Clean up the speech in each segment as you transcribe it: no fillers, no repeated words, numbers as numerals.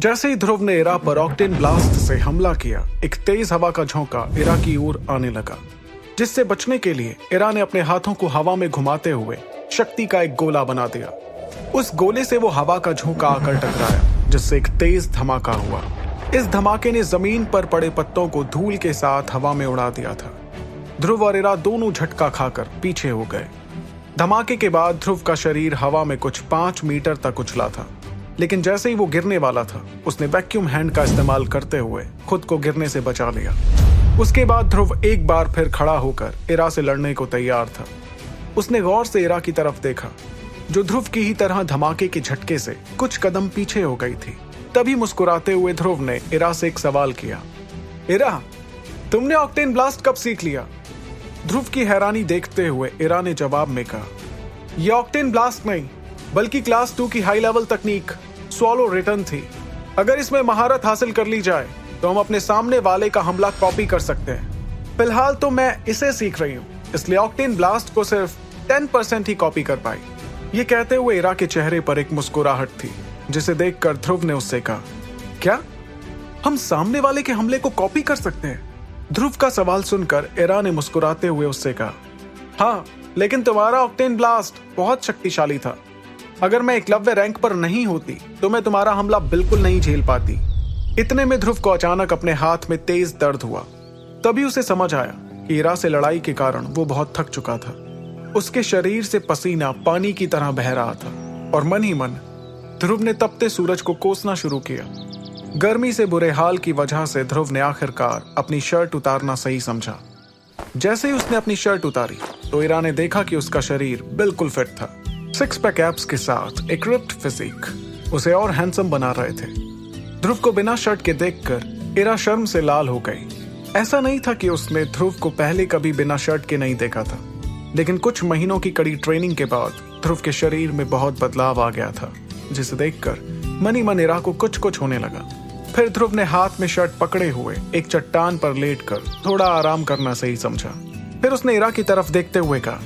जैसे ही ध्रुव ने इरा पर ऑक्टेन ब्लास्ट से हमला किया, एक तेज हवा का झोंका इरा की ओर आने लगा, जिससे बचने के लिए इरा ने अपने हाथों को हवा में घुमाते हुए शक्ति का एक गोला बना दिया। उस गोले से वो हवा का झोंका आकर टकराया, जिससे एक तेज धमाका हुआ। इस धमाके ने जमीन पर पड़े पत्तों को धूल के साथ हवा में उड़ा दिया था। ध्रुव और इरा दोनों झटका खाकर पीछे हो गए। धमाके के बाद ध्रुव का शरीर हवा में कुछ 5 मीटर तक उछला था, लेकिन जैसे ही वो गिरने वाला था, उसने वैक्यूम हैंड का इस्तेमाल करते हुए खुद को गिरने से बचा लिया। उसके बाद ध्रुव एक बार फिर खड़ा होकर इरा से लड़ने को तैयार था। उसने गौर से इरा की तरफ देखा, जो ध्रुव की ही तरह धमाके के झटके से कुछ कदम पीछे हो गई थी। तभी मुस्कुराते हुए ध्रुव ने इरा से एक सवाल किया, इरा, तुमने ऑक्टेन ब्लास्ट कब सीख लिया? ध्रुव की हैरानी देखते हुए इरा ने जवाब में कहा, यह ऑक्टेन ब्लास्ट नहीं, बल्कि क्लास 2 की हाई लेवल तकनीक स्वॉलो रिटर्न थी। अगर इसमें महारत हासिल कर ली जाए तो हम अपने सामने वाले का हमला कॉपी कर सकते हैं। फिलहाल तो मैं इसे सीख रही हूँ, इसलिए ऑक्टेन ब्लास्ट को सिर्फ 10% ही कॉपी कर पाई। ये कहते हुए इरा के चेहरे पर एक मुस्कुराहट थी, जिसे देखकर ध्रुव ने उससे कहा, क्या हम सामने वाले के हमले को कॉपी कर सकते हैं? ध्रुव का सवाल सुनकर इरा ने मुस्कुराते हुए उससे कहा, हाँ, लेकिन तुम्हारा ऑक्टेन ब्लास्ट बहुत शक्तिशाली था। अगर मैं एकलव्य रैंक पर नहीं होती तो मैं तुम्हारा हमला बिल्कुल नहीं झेल पाती। इतने में ध्रुव को अचानक अपने हाथ में तेज दर्द हुआ। तभी उसे समझ आया कि इरा से लड़ाई के कारण वो बहुत थक चुका था। उसके शरीर से पसीना पानी की तरह बह रहा था और मन ही मन ध्रुव ने तपते सूरज को कोसना शुरू किया। गर्मी से बुरे हाल की वजह से ध्रुव ने आखिरकार अपनी शर्ट उतारना सही समझा। जैसे ही उसने अपनी शर्ट उतारी तो इरा ने देखा कि उसका शरीर बिल्कुल फिट था। 6 पैक एब्स के साथ एक रिप्ड फिजिक उसे और हैंडसम बना रहे थे। ध्रुव को बिना शर्ट के देखकर इरा शर्म से लाल हो गई। ऐसा नहीं था कि उसने ध्रुव को पहले कभी बिना शर्ट के नहीं देखा था, लेकिन कुछ महीनों की कड़ी ट्रेनिंग के बाद ध्रुव के शरीर में बहुत बदलाव आ गया था, जिसे देखकर मन ही मन इरा को कुछ कुछ होने लगा। फिर ध्रुव ने हाथ में शर्ट पकड़े हुए एक चट्टान पर लेटकर थोड़ा आराम करना सही समझा। फिर उसने इरा की तरफ देखते हुए कहा,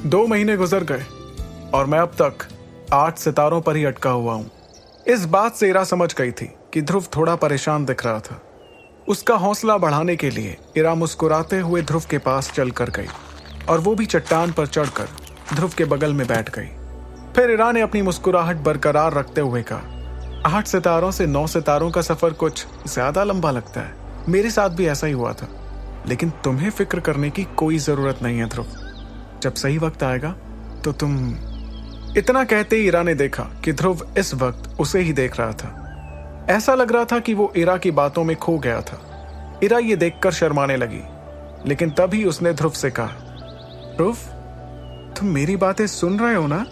2 महीने गुजर गए और मैं अब तक 8 सितारों पर ही अटका हुआ हूं। इस बात से इरा समझ गई थी कि ध्रुव थोड़ा परेशान दिख रहा था। उसका हौसला बढ़ाने के लिए इरा मुस्कुराते हुए ध्रुव के पास चलकर गई और वो भी चट्टान पर चढ़कर ध्रुव के बगल में बैठ गई। फिर इरा ने अपनी मुस्कुराहट बरकरार रखते हुए कहा, 8 सितारों से 9 सितारों का सफर कुछ ज्यादा लंबा लगता है। मेरे साथ भी ऐसा ही हुआ था, लेकिन तुम्हें फिक्र करने की कोई जरूरत नहीं है ध्रुव। जब सही वक्त आएगा तो तुम। इतना कहते ही इरा ने देखा कि ध्रुव इस वक्त उसे ही देख रहा था। ऐसा लग रहा था कि वो इरा की बातों में खो गया था। इरा ये देखकर शर्माने लगी, लेकिन तभी उसने ध्रुव से कहा, ध्रुव, तुम मेरी बातें सुन रहे हो ना?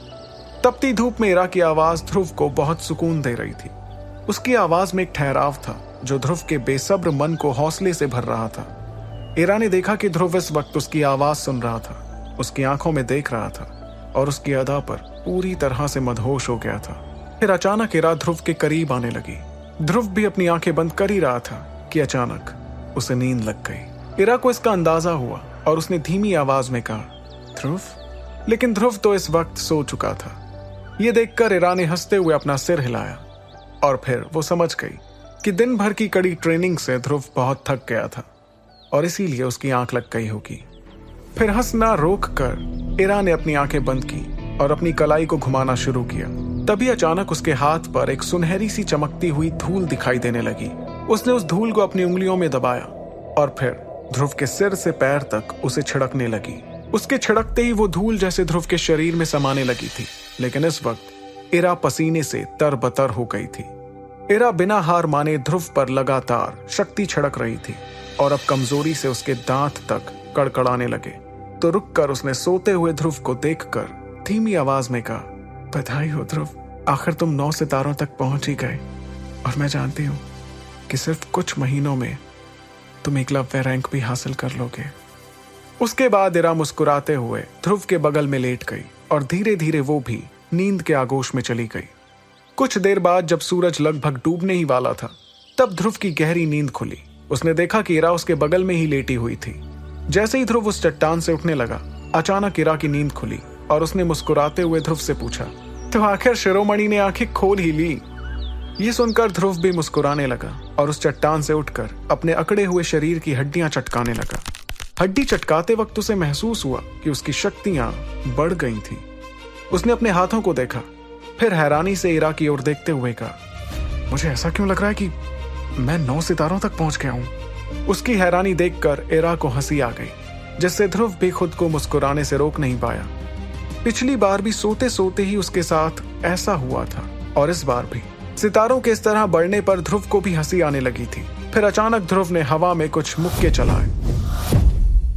तपती धूप में इरा की आवाज ध्रुव को बहुत सुकून दे रही थी। उसकी आवाज में एक ठहराव था जो ध्रुव के बेसब्र मन को हौसले से भर रहा था। इरा ने देखा कि ध्रुव इस वक्त उसकी आवाज सुन रहा था, उसकी आंखों में देख रहा था और उसकी अदा पर पूरी तरह से मदहोश हो गया था। फिर अचानक इरा ध्रुव के करीब आने लगी। ध्रुव भी अपनी आंखें बंद कर ही रहा था कि अचानक उसे नींद लग गई। इरा को इसका अंदाजा हुआ और उसने धीमी आवाज में कहा, ध्रुव। लेकिन ध्रुव तो इस वक्त सो चुका था। ये देखकर इरा ने हंसते हुए अपना सिर हिलाया और फिर वो समझ गई कि दिन भर की कड़ी ट्रेनिंग से ध्रुव बहुत थक गया था और इसीलिए उसकी आंख लग गई होगी। फिर हंसना रोककर इरा ने अपनी आंखें बंद की और अपनी कलाई को घुमाना शुरू किया। तभी अचानक उसके हाथ पर एक सुनहरी सी चमकती हुई धूल दिखाई देने लगी। उसने उस धूल को अपनी उंगलियों में दबाया और फिर ध्रुव के सिर से पैर तक उसे छिड़कने लगी। उसके छिड़कते ही वो धूल जैसे ध्रुव के शरीर में समाने लगी थी। लेकिन इस वक्त इरा पसीने से तरबतर हो गई थी। इरा बिना हार माने ध्रुव पर लगातार शक्ति छिड़क रही थी और अब कमजोरी से उसके दांत तक कड़कड़ाने लगे। तो रुककर उसने सोते हुए ध्रुव को देखकर धीमी आवाज में कहा, बधाई हो ध्रुव, आखिर तुम 9 सितारों तक पहुंच ही गए और मैं जानती हूं कि सिर्फ कुछ महीनों में तुम एकलव्य रैंक भी हासिल कर लोगे। उसके बाद इरा मुस्कुराते हुए ध्रुव के बगल में लेट गई और धीरे धीरे वो भी नींद के आगोश में चली गई। कुछ देर बाद जब सूरज लगभग डूबने ही वाला था, तब ध्रुव की गहरी नींद खुली। उसने देखा कि इरा उसके बगल में ही लेटी हुई थी। जैसे ही ध्रुव उस चट्टान से उठने लगा, अचानक इरा की नींद खुली और उसने मुस्कुराते हुए ध्रुव से पूछा, तो आखिर शिरोमणि ने आंखें खोल ही ली? ये सुनकर ध्रुव भी मुस्कुराने लगा और उस चट्टान से उठकर अपने अकड़े हुए शरीर की हड्डियां चटकाने लगा। हड्डी चटकाते वक्त उसे महसूस हुआ कि उसकी शक्तियां बढ़ गई थीं। उसने अपने हाथों को देखा, फिर हैरानी से इरा की ओर देखते हुए कहा, मुझे ऐसा क्यों लग रहा है कि मैं 9 सितारों तक पहुंच गया हूं। उसकी हैरानी देखकर इरा को हंसी आ गई, जिससे ध्रुव भी खुद को मुस्कुराने से रोक नहीं पाया। पिछली बार भी सोते सोते ही उसके साथ ऐसा हुआ था और इस बार भी सितारों के इस तरह बढ़ने पर ध्रुव को भी हंसी आने लगी थी। फिर अचानक ध्रुव ने हवा में कुछ मुक्के चलाए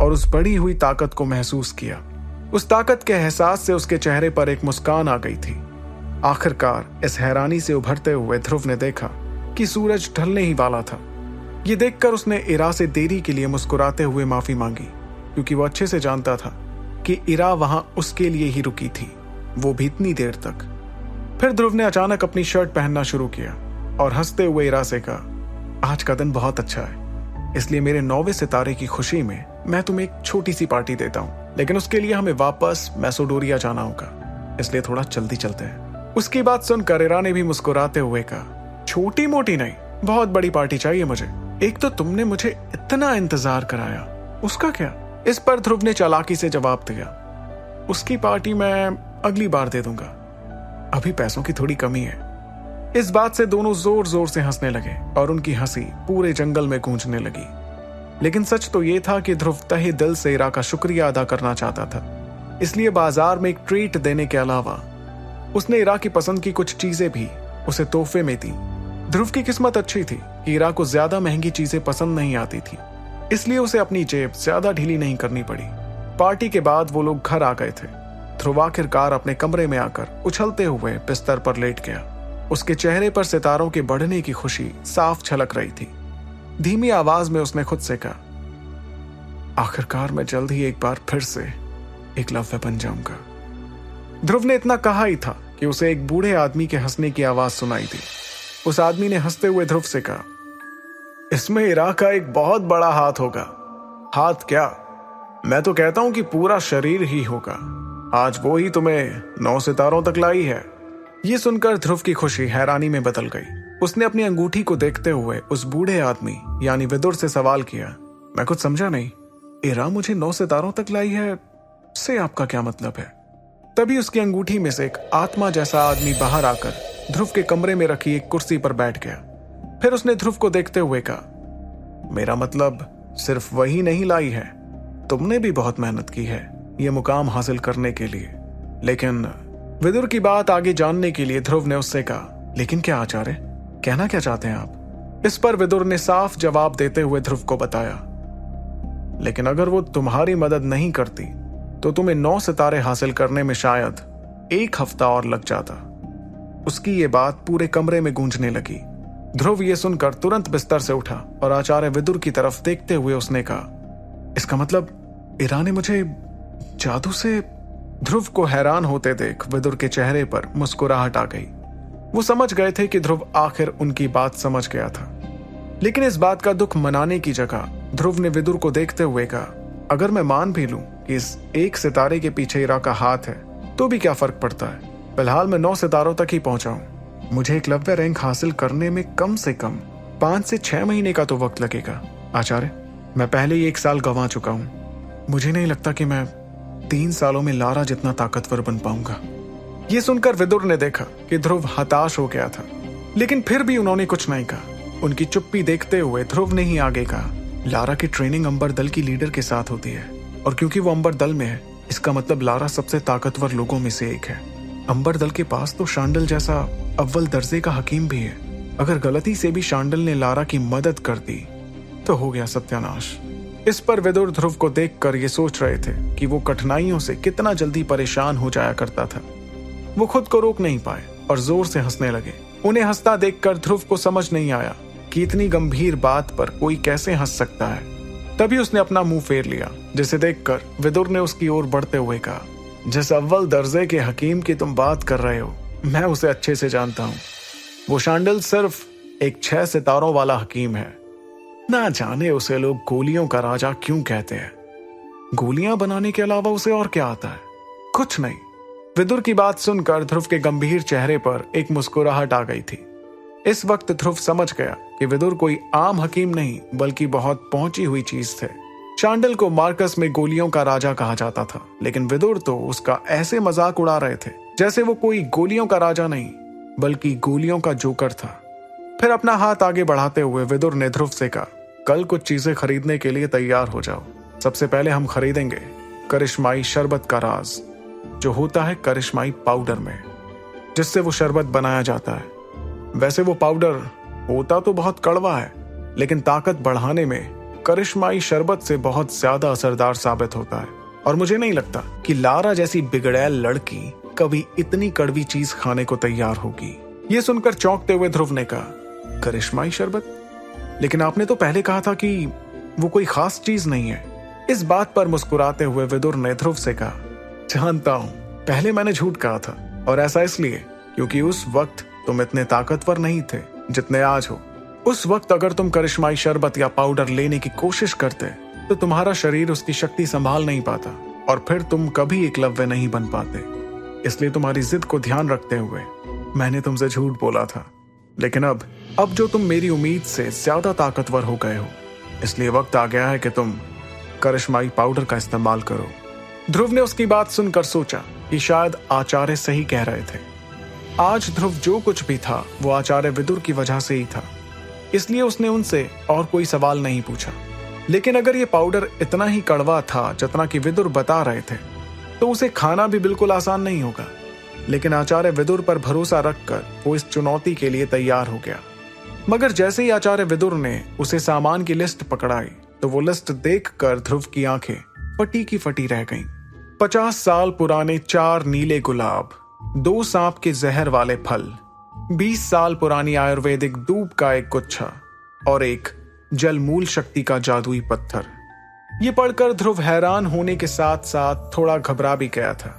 और उस बढ़ी हुई ताकत को महसूस किया। उस ताकत के एहसास से उसके चेहरे पर एक मुस्कान आ गई थी। आखिरकार इस हैरानी से उभरते हुए ध्रुव ने देखा कि सूरज ढलने ही वाला था। ये देखकर उसने इरा से देरी के लिए मुस्कुराते हुए माफी मांगी, क्योंकि वो अच्छे से जानता था कि इरा वहां उसके लिए ही रुकी थी, वो भी इतनी देर तक। फिर ध्रुव ने अचानक अपनी शर्ट पहनना शुरू किया और हंसते हुए इरा से कहा, आज का दिन बहुत अच्छा है, इसलिए मेरे 9वें सितारे की खुशी में मैं तुम्हें एक छोटी सी पार्टी देता हूँ, लेकिन उसके लिए हमें वापस मैसोडोरिया जाना होगा, इसलिए थोड़ा जल्दी चलते हैं। उसकी बात सुनकर इरा ने भी मुस्कुराते हुए कहा, छोटी मोटी नहीं, बहुत बड़ी पार्टी चाहिए मुझे। एक तो तुमने मुझे इतना इंतजार कराया, उसका क्या? इस पर ध्रुव ने चालाकी से जवाब दिया, उसकी पार्टी मैं अगली बार दे दूंगा, अभी पैसों की थोड़ी कमी है। इस बात से दोनों जोर जोर से हंसने लगे और उनकी हंसी पूरे जंगल में गूंजने लगी। लेकिन सच तो यह था कि ध्रुव तहे दिल से इरा का शुक्रिया अदा करना चाहता था, इसलिए बाजार में एक ट्रीट देने के अलावा उसने इरा की पसंद की कुछ चीजें भी उसे तोहफे में दी। ध्रुव की किस्मत अच्छी थी कि इरा को ज्यादा महंगी चीजें पसंद नहीं आती थी, इसलिए उसे अपनी जेब ज्यादा ढीली नहीं करनी पड़ी। पार्टी के बाद वो लोग घर आ गए थे। ध्रुव आखिरकार अपने कमरे में आकर उछलते हुए बिस्तर पर लेट गया। उसके चेहरे पर सितारों के बढ़ने की खुशी साफ झलक रही थी। धीमी आवाज में उसने खुद से कहा, आखिरकार मैं जल्द ही एक बार फिर से एकलव्य बन जाऊंगा। ध्रुव ने इतना कहा ही था कि उसे एक बूढ़े आदमी के हंसने की आवाज सुनाई दी। उस आदमी ने हंसते हुए ध्रुव से कहा, इसमें इरा का एक बहुत बड़ा हाथ होगा। हाथ क्या, मैं तो कहता हूं कि पूरा शरीर ही होगा। आज वो ही तुम्हें 9 सितारों तक लाई है। ये सुनकर ध्रुव की खुशी हैरानी में बदल गई। उसने अपनी अंगूठी को देखते हुए उस बूढ़े आदमी यानी विदुर से सवाल किया, मैं कुछ समझा नहीं, इरा मुझे 9 सितारों तक लाई है से आपका क्या मतलब है? तभी उसकी अंगूठी में से एक आत्मा जैसा आदमी बाहर आकर ध्रुव के कमरे में रखी एक कुर्सी पर बैठ गया। फिर उसने ध्रुव को देखते हुए कहा, मेरा मतलब सिर्फ वही नहीं लाई है, तुमने भी बहुत मेहनत की है ये मुकाम हासिल करने के लिए। लेकिन विदुर की बात आगे जानने के लिए ध्रुव ने उससे कहा, लेकिन क्या आचार्य, कहना क्या चाहते हैं आप? इस पर विदुर ने साफ जवाब देते हुए ध्रुव को बताया, लेकिन अगर वो तुम्हारी मदद नहीं करती तो तुम्हें 9 सितारे हासिल करने में शायद 1 हफ्ता और लग जाता। उसकी ये बात पूरे कमरे में गूंजने लगी। ध्रुव ये सुनकर तुरंत बिस्तर से उठा और आचार्य विदुर की तरफ देखते हुए उसने कहा, इसका मतलब इरा ने मुझे जादू से? ध्रुव को हैरान होते देख विदुर के चेहरे पर मुस्कुराहट आ गई। वो समझ गए थे कि ध्रुव आखिर उनकी बात समझ गया था, लेकिन इस बात का दुख मनाने की जगह ध्रुव ने विदुर को देखते हुए कहा, अगर मैं मान भी लूं कि इस 1 सितारे के पीछे इरा का हाथ है तो भी क्या फर्क पड़ता है? फिलहाल मैं 9 सितारों तक ही पहुंचा हूं। मुझे एकलव्य रैंक हासिल करने में कम से कम 5 से 6 महीने का तो वक्त लगेगा। आचार्य, मैं पहले ही 1 साल गंवा चुका हूं। मुझे नहीं लगता कि मैं 3 सालों में लारा जितना ताकतवर बन पाऊंगा। ये सुनकर विदुर ने देखा कि ध्रुव हताश हो गया था, लेकिन फिर भी उन्होंने कुछ नहीं कहा। उनकी चुप्पी देखते हुए ध्रुव ने ही आगे कहा, लारा की ट्रेनिंग अंबर दल की लीडर के साथ होती है, और क्योंकि वो अंबर दल में है इसका मतलब लारा सबसे ताकतवर लोगों में से एक है। अंबर दल के पास तो शांडल जैसा अव्वल दर्जे का हकीम भी है। अगर गलती से भी शांडल ने लारा की मदद कर दी तो हो गया सत्यानाश। इस पर विदुर ध्रुव को देखकर ये सोच रहे थे कि वो कठिनाइयों से कितना जल्दी परेशान हो जाया करता था। वो खुद को रोक नहीं पाए और जोर से हंसने लगे। उन्हें हंसता देखकर ध्रुव को समझ नहीं आया कि इतनी गंभीर बात पर कोई कैसे हंस सकता है। तभी उसने अपना मुंह फेर लिया, जिसे देखकर विदुर ने उसकी ओर बढ़ते हुए कहा, जिस अव्वल दर्जे के हकीम की तुम बात कर रहे हो मैं उसे अच्छे से जानता हूं। वो शांडल सिर्फ एक 6 सितारों वाला हकीम है। ना जाने उसे लोग गोलियों का राजा क्यों कहते हैं। गोलियां बनाने के अलावा उसे और क्या आता है? कुछ नहीं। विदुर की बात सुनकर ध्रुव के गंभीर चेहरे पर एक मुस्कुराहट आ गई थी। इस वक्त ध्रुव समझ गया कि विदुर कोई आम हकीम नहीं बल्कि बहुत पहुंची हुई चीज थे। चांडिल को मार्कस में गोलियों का राजा कहा जाता था, लेकिन विदुर तो उसका ऐसे मजाक उड़ा रहे थे जैसे वो कोई गोलियों का राजा नहीं बल्कि गोलियों का जोकर था। फिर अपना हाथ आगे बढ़ाते हुए विदुर ने ध्रुव से कहा, कल कुछ चीजें खरीदने के लिए तैयार हो जाओ। सबसे पहले हम खरीदेंगे करिश्माई शरबत का राज, जो होता है करिश्माई पाउडर में, जिससे वो शरबत बनाया जाता है। वैसे वो पाउडर होता तो बहुत कड़वा है, लेकिन ताकत बढ़ाने में करिश्माई शरबत से बहुत ज्यादा असरदार साबित होता है। और मुझे नहीं लगता कि लारा जैसी बिगड़ैल लड़की कभी इतनी कड़वी चीज खाने को तैयार होगी। ये सुनकर चौंकते हुए ध्रुव ने कहा, करिश्माई शरबत? लेकिन आपने तो पहले कहा था कि वो कोई खास चीज नहीं है। इस बात पर मुस्कुराते हुए विदुर ने ध्रुव से कहा, जानता हूं, पहले मैंने झूठ कहा था, और ऐसा इसलिए क्योंकि उस वक्त तुम इतने ताकतवर नहीं थे जितने आज हो। उस वक्त अगर तुम करिश्माई शरबत या पाउडर लेने की कोशिश करते तो तुम्हारा शरीर उसकी शक्ति संभाल नहीं पाता और फिर तुम कभी एकलव्य नहीं बन पाते। इसलिए तुम्हारी जिद को ध्यान रखते हुए मैंने तुमसे झूठ बोला था। लेकिन अब जो तुम मेरी उम्मीद से ज्यादा ताकतवर हो गए हो, इसलिए वक्त आ गया है कि तुम करिश्माई पाउडर का इस्तेमाल करो। ध्रुव ने उसकी बात सुनकर सोचा कि शायद आचार्य सही कह रहे थे। आज ध्रुव जो कुछ भी था वो आचार्य विदुर की वजह से ही था, इसलिए उसने उनसे और कोई सवाल नहीं पूछा। लेकिन अगर ये पाउडर इतना ही कड़वा था जितना कि विदुर बता रहे थे, तो उसे खाना भी बिल्कुल आसान नहीं होगा। लेकिन आचार्य विदुर पर भरोसा रखकर वो इस चुनौती के लिए तैयार हो गया। मगर जैसे ही आचार्य विदुर ने उसे सामान की लिस्ट पकड़ाई तो वो लिस्ट देखकर ध्रुव की आंखें फटी की फटी रह गईं। 50 साल पुराने 4 नीले गुलाब, 2 सांप के जहर वाले फल, 20 साल पुरानी आयुर्वेदिक दूब का एक गुच्छा और एक जलमूल शक्ति का जादुई पत्थर। ये पढ़कर ध्रुव हैरान होने के साथ साथ थोड़ा घबरा भी गया था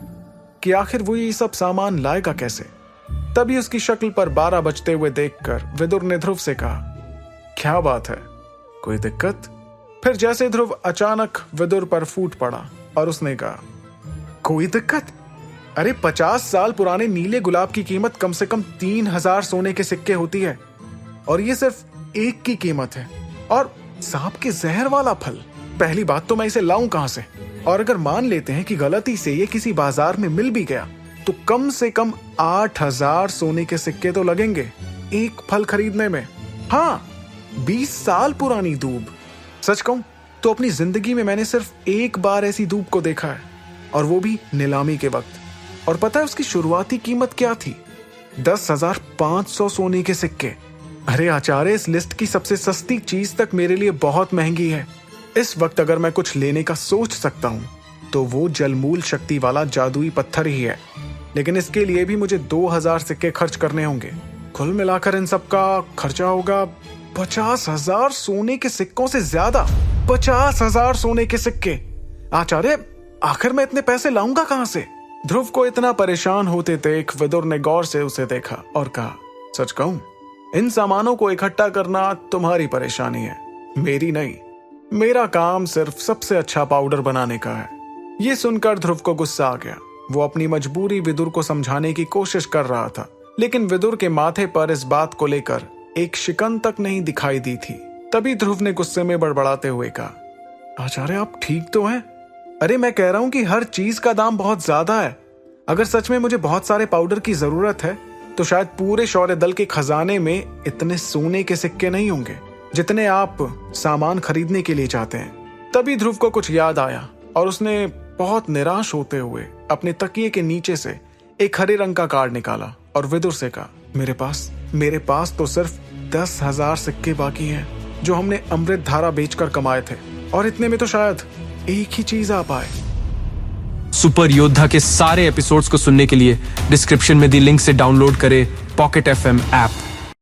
कि आखिर वो ये सब सामान लाएगा कैसे। तभी उसकी शक्ल पर 12 बजते हुए देखकर विदुर ने ध्रुव से कहा, क्या बात है, कोई दिक्कत? फिर जैसे ध्रुव अचानक विदुर पर फूट पड़ा और उसने कहा, कोई दिक्कत? अरे 50 साल पुराने नीले गुलाब की कीमत कम से कम 3000 सोने के सिक्के होती है, और ये सिर्फ एक की कीमत है। और सांप के जहर वाला फल, पहली बात तो मैं इसे लाऊं कहां से? और अगर मान लेते हैं कि गलती से ये किसी बाजार में मिल भी गया तो कम से कम 8000 सोने के सिक्के तो लगेंगे एक फल खरीदने में। हाँ, 20 साल पुरानी दूब। सच कहूं तो अपनी जिंदगी में मैंने सिर्फ एक बार ऐसी दूब को देखा है, और वो भी नीलामी के वक्त। और पता है उसकी शुरुआती कीमत क्या थी? 10,500 सोने के सिक्के। अरे आचार्य, इस लिस्ट की सबसे सस्ती चीज तक मेरे लिए बहुत महंगी है। इस वक्त अगर मैं कुछ लेने का सोच सकता हूं तो वो जलमूल शक्ति वाला जादुई पत्थर ही है, लेकिन इसके लिए भी मुझे 2000 सिक्के खर्च करने होंगे। कुल मिलाकर इन सब का खर्चा होगा 50,000 सोने के सिक्कों से ज्यादा। 50,000 सोने के सिक्के। आचार्य, आखिर मैं इतने पैसे लाऊंगा कहां से? ध्रुव को इतना परेशान होते देख विदुर ने गौर से उसे देखा और कहा, सच कहूं, इन सामानों को इकट्ठा करना तुम्हारी परेशानी है, मेरी नहीं। मेरा काम सिर्फ सबसे अच्छा पाउडर बनाने का है। ये सुनकर ध्रुव को गुस्सा आ गया। वो अपनी मजबूरी विदुर को समझाने की कोशिश कर रहा था, लेकिन विदुर के माथे पर इस बात को लेकर एक शिकन तक नहीं दिखाई दी थी। तभी ध्रुव ने गुस्से में बड़बड़ाते हुए कहा, आचार्य आप ठीक तो हैं? अरे मैं कह रहा हूं कि हर चीज का दाम बहुत ज्यादा है। अगर सच में मुझे बहुत सारे पाउडर की जरूरत है तो शायद पूरे शौर्य दल के खजाने में इतने सोने के सिक्के नहीं होंगे जितने आप सामान खरीदने के लिए चाहते हैं। तभी ध्रुव को कुछ याद आया और उसने बहुत निराश होते हुए अपने तकिए के नीचे से एक हरे रंग का कार्ड निकाला और विदुर से कहा, मेरे पास तो सिर्फ 10,000 सिक्के बाकी हैं जो हमने अमृत धारा बेचकर कमाए थे, और इतने में तो शायद एक ही चीज आ पाए। सुपर योद्धा के सारे एपिसोड्स को सुनने के लिए डिस्क्रिप्शन में दी लिंक से डाउनलोड करें पॉकेट FM ऐप।